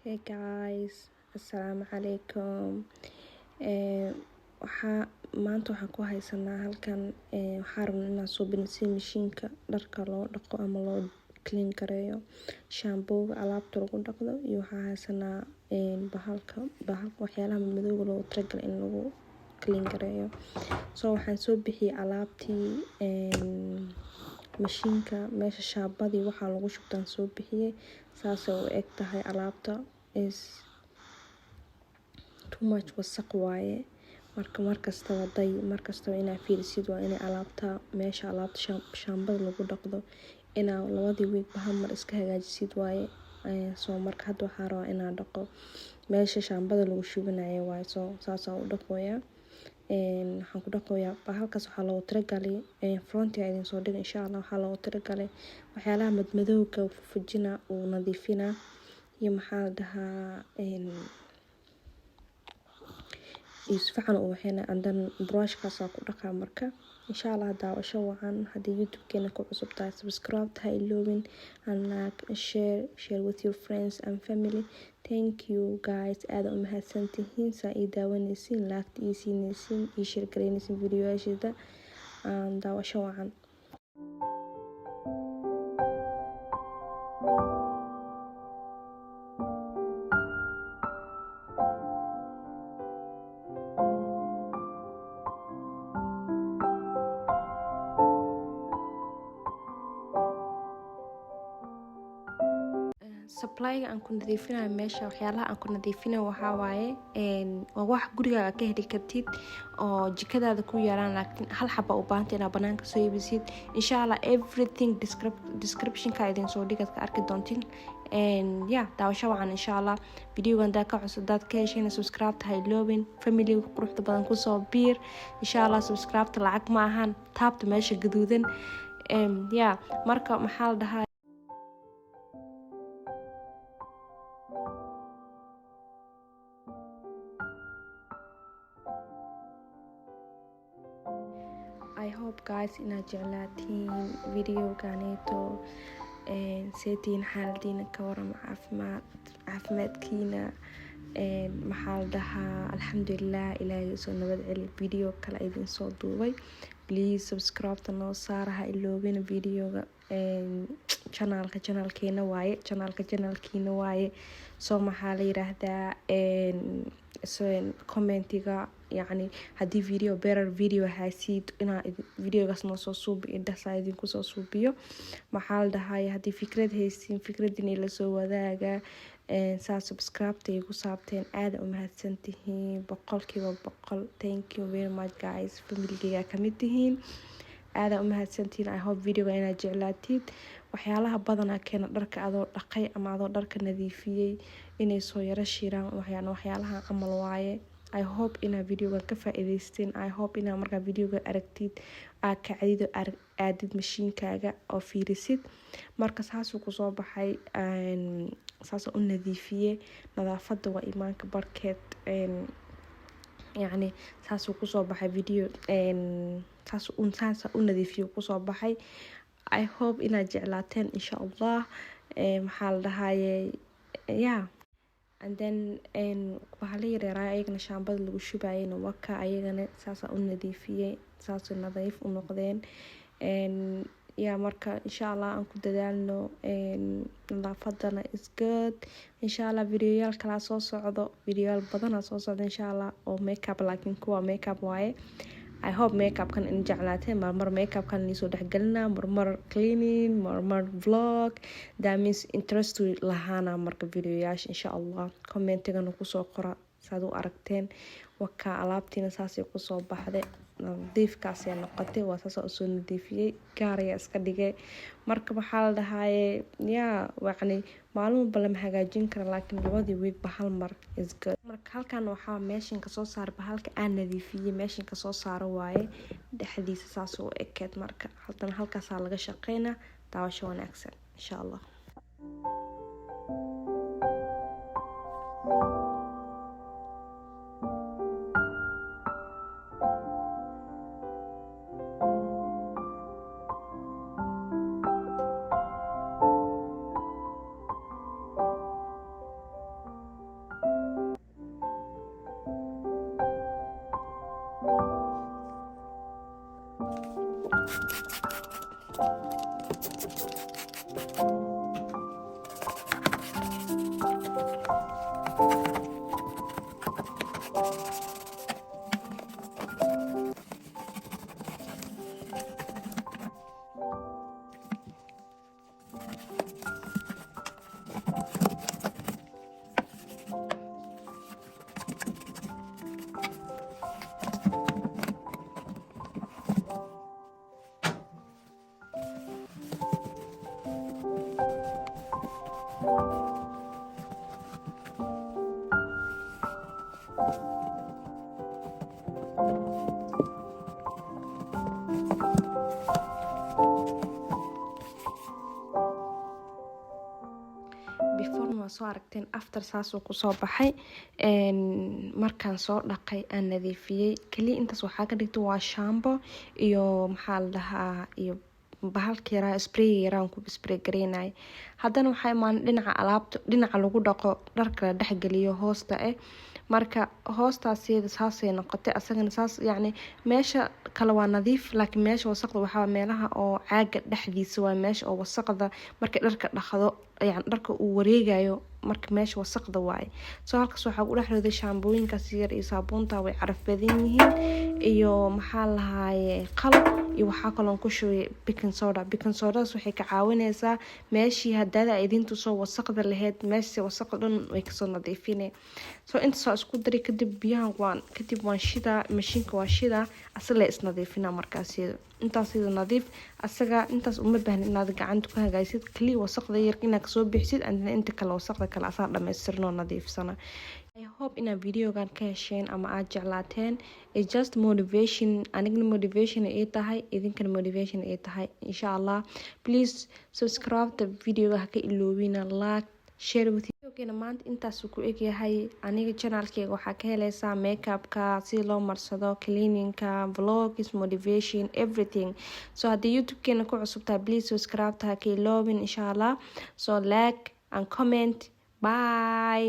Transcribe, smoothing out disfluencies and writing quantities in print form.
Hey guys, assalaamu calaykum. Maanta waxaan ku haysanaa halkan waxaan rabnaa inaan suubino si mashiinka dharka loo dhaqo ama loo clean gareeyo, shaambooga alaabta lagu dhaqdo iyo waxaan haysanaa bahalka waxyaalaha madmadowga loogu talagalay in lagu clean gareeyo. Waxaan soo bixiyay alaabtii mashiinka meesha shaambadii waxaa lagu shubtaan soo bixiyay. Saasay u eg tahay alaabta is too much wasaq waaye. Markastaba inaa fiirisid waa inay alaabta meesha alaabta shaambada lagu dhaqdo inaa labadii week hal mar iska hagaajisid waaye. Marka hadda waxaan rabaa inaan dhaqo meesha shaambada lagu shubanayo waaye. Saasaan u dhaqooyaa. Waxaan ku dhaqooyaa bahalkaas waxaa loogu talagalay frontiga idin soo dhigay insha Allah. Waxaa loogu talagalay waxyaalaha madmadowga fujina uu nadiifina iyo maxaa la dhahaa isfacan u waxayna andan brush kaas ku dhaqaa marka insha Allah. Daawasho wacan. Haddii YouTube-keena ku cusub tahay subscribe ha iloobin and like and share with your friends and family. Thank you guys. Aad u mahadsantihiin saa ii daawanaysiin, like ii siinaysiin, ii share gareynaysiin video-yaashayda. Daawasho wacan. Supply-ga aan ku nadiifinayo meesha waxyaalaha aan ku nadiifinayo waxaa waaye waa wax gurigaaga ka heli kartid oo jikadaada ku yaalaan laakiin hal xaba u baahanta inaad banaanka soo iibisid. Insha Allah everything description-ka idin soo dhigad ka arki doontiin. Daawasho wacan insha Allah. Video-gan daa ka cusub daad ka heshayna subscribe ha iloobin. Family-ga quruxda badan ku soo biir. Insha Allah subscribe-ta lacag ma ahan. Taabta meesha gaduudan. Marka maxaa la dhahaa I hope guys inaad jeclaatiin video-ganeeto seetiin xaaladiina ka waran caafimaadkiina maxaa la dhahaa alxamdulillah ilaahay soo nabad celi. Video kale idin soo duubay. Please subscribe-ta noo saara ha iloobin video-ga channelkeena waaye. Maxaa la yiraahdaa commentiga yani haddii video haysid inaa videogaas noo soo suubi indhasaa idinku soo suubiyo. Maxaa la dhahaa haddii fikrad haysiin fikradin ila soo wadaaga. Subscribe-ta igu saabteen aad u mahadsantihiin 100%. Thank you very much guys. Family-gayga ka mid tihiin. Aad u mahadsantihiin. I hope video-ga inaad jeclaatid. Waxyaalaha badanaa keena dharka adoo dhaqay ama adoo dharka nadiifiyay inay soo yara shiraan waxyaalaha camal waaye. I hope inaa video-ga ka faa'iidaysteen. I hope inaa markaa video-ga aragtid aad kacdido aadid mashiinkaaga oo fiirisid. Marka saasuu ku soo baxay saasoo u nadiifiyay. Nadaafadda waa iimaanka barkeed. Saasuu ku soo baxay video saasoo u nadiifiyay ku soo baxay. I hope inaad jeclaateen insha Allah. Maxaa la dhahaayay and then bahala yaryaraay ayagana shaambada lagu shubayayna waka ayagana saasoo u nadiifiyay. Saasoo nadiif u noqdeen. Marka insha Allah aan ku dadaalno nadaafadana is good. Insha Allah video-yaal kala soo socdo. Video-yaal badan soo socdo insha Allah oo makeup laakiin kuwa makeup waaye. I hope makeup-kan in jeclaateen. Marmar makeup-kan nisoo dhexgalina, marmar cleaning, marmar vlog. That means interest lahaana marka video-yaasha insha Allah. Comment-igana ku soo qora saad u aragteen. Waka alaabtiina saasay ku soo baxday. Nadiifkaasay noqotay. Waa saasoo u soo nadiifiyay. Gaar ayaa iska dhigay. Marka maxaa la dhahaayay maalmo bala ma hagaajin kara laakiin labadii week hal mar is good. Marka halkan waxaa meeshinka soo saar bahalka aan nadiifiyay meeshinka soo saaro waaye dhexdiisa saasoo u ekeed. Marka halkaasaa laga shaqeynaa. Daawasho wanaagsan insha Allah. aragteen after saasuu kusoo baxay markaan soo dhaqay aan nadiifiyey kaliya intaas waxaa ka dhigtay waa shaambo iyo maxaa la dhahaa iyo bahalka yaraa spray yaraan ku spray gareynay haddana waxaa imaan dhinaca alaabta dhinaca lagu dhaqo dharka la dhexgeliyo hoosta marka hoostaasiyada saasay noqotay asagana saas yacni meesha kale waa nadiif laakiin meesha wasaqda waxaa meelaha oo caaga dhexdiisa waa meesha oo wasaqda markay dharka dhaqdo yacni dharka uu wareegayo marka meesha wasaqda waaye soo halkaas waxaa u dhex riday shaambooyinkaas yar iyo saabuunta way caraf badan yihiin iyo maxaa lahaaye qalab iyo waxaa kaloo ku shubay baking sodaas waxay ka caawinaysaa meeshii hadada ay idintu soo wasaqda lahayd meeshii wasaqda dhan way kasoo nadiifinay soo inta soo isku dari kadib biyahan waan shidaa mashiinka waa shidaa asaga la isnadiifina markaas intaas sida nadiif asaga intaas uma baahna inaad gacanta ku hagaajisid kaliya wasaqda yar inaad kasoo bixisid andina inta kale wasaqda kale asaa dhamaystirnoo nadiifsana I hope inaa videogan ka hesheen ama aad jeclaateen it's just motivation anigna motivation ay tahay idinkana motivation ay tahay insha Allah please subscribe the video ha ka iloobina like share with you maanta intaas ku eg yahay aniga channelkayga waxaa ka helaysaa makeupka si loo marsado cleaningka vlogs motivation everything so haddii youtube-keena ku cusubtaa please subscribe ha ka iloobin insha Allah so like and comment bye